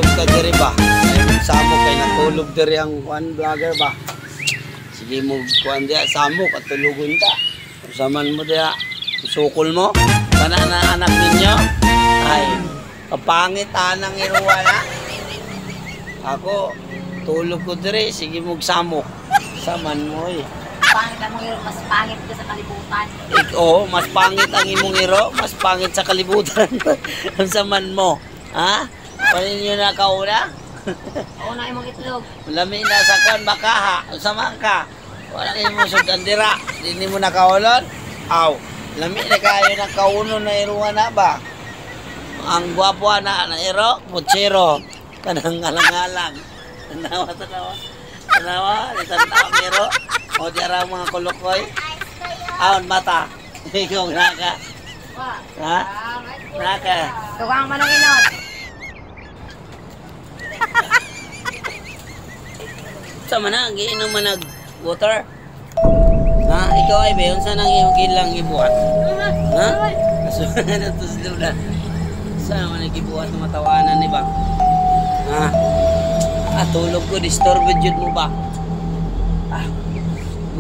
tulog ka diri ba? Ay samok kay natulog diri ang one vlogger ba? Sige mo kuan dia samok at tulugon ta. Usaman mo dia sukol mo. Kana na anak ninyo? Ay kapangit anang iruwa na. Ako tulog ko diri sige mo samok. Saman mo eh. Pangit ang iro, mas pangit ka sa kalibutan. Oo, mas pangit ang imong iro, mas pangit sa kalibutan. Ang saman mo. Ha? Panin nyo na kauna? Oo na imong itlog. Lami na sa kuan baka ha. Sama ka. Wala kayo mo sugandira. Hindi mo nakaulon? Aw. Lami na kayo ng kauno na iruwa na ba? Ang gwapo na iro, putsero. Kanang alang-alang. Tanawa. Tanawa, tanawa iro. O diara mga kulukoy. Aon mata. Ikaw naka. Ha? Naka. Tugang manong inot. Sama na, giinom man nag water. Ha? Ikaw ay bayon sa nang iyong gilang ibuhat. Ha? Asunan na to sa dula. Sama na gibuhat ng matawanan ni ba? Ha? Tulog ko, disturbed yun mo ba?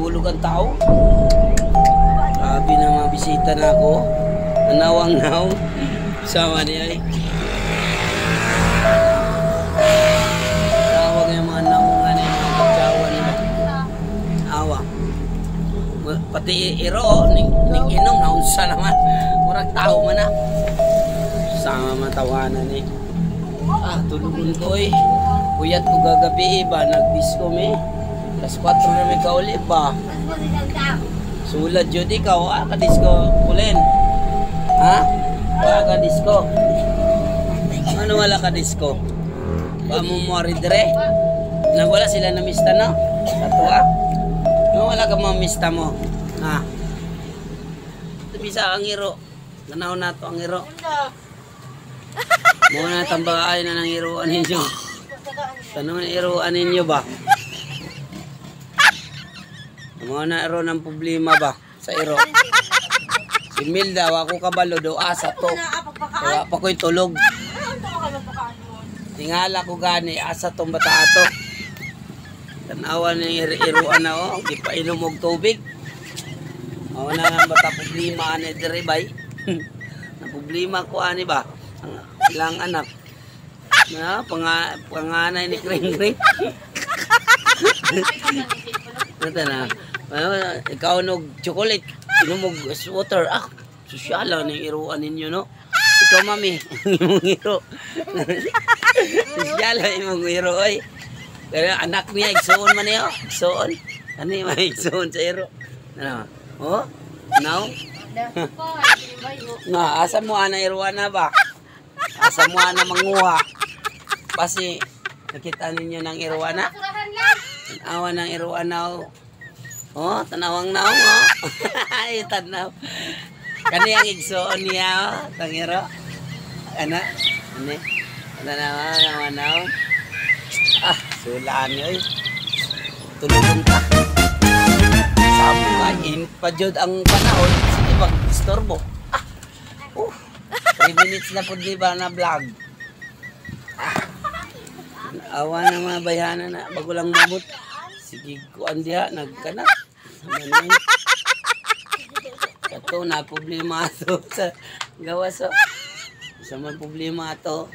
Tulog ang tao. Grabe na mga bisita na ako. Nanawang-naw. Sama niya eh. Tawag yung mga naungan yung mga pagjawa nila. Awa. Pati iro, ning inom, naunsa naman. Murag tao man na. Sama matawanan eh. Tulugon ko eh. Kuyat ko gagabi ba, nag-disco me. Alas 4 na may kauli ba? Sulad yun ikaw, ka-disco kulin. Ha? Wala ka-disco. Ano wala ka-disco? Ba mo mo ridre? Wala sila na mista no? Sato no, wala ka mamista mo. Ha? Bisa ang iro. Ganaw na to ang iro. Muna tambakaay na ng iroan ninyo. Tanong na iroan ninyo ba? Mga na iro ng problema ba sa iro? Si Milda, ako kabalo do asa to. Kaya pa ko'y tulog. Tingala ko gani, asa tong bata ato. Tanawan ng iruan na o, di pa inom og tubig. O na nga bata problema ani dire bay. Na problema ko ani ba? Ang ilang anak. Na panganay ni Kring Kring. Nata na. Ikaw nog chocolate, inumog water. Sosyala ng iruan ninyo no. Ikaw mami, imong iro. Sosyala imong iro oy. Pero anak niya igsuon man niyo, igsuon. Ani may igsuon sa iro. Ano? Oh? Now? Na, asa mo ana iruan na ba? Asa mo ana manguha? Kasi nakita ninyo ng iruan na? Awan ng iruan na oh, tanawang na oh. Ay, tanaw. Kani ang igsuon niya oh, tangiro. Ano? Ani? Tanaw. Sulaan niyo eh. Tulugon ka. Sabi ka, inpadjod ang panahon. Sige, mag-disturbo. 3 minutes na po di ba na vlog? Awa na mga bayanan na bago lang mabot. Sige kuan diha nagkanak. Ito na problema ato sa gawas. Sa man problema ato.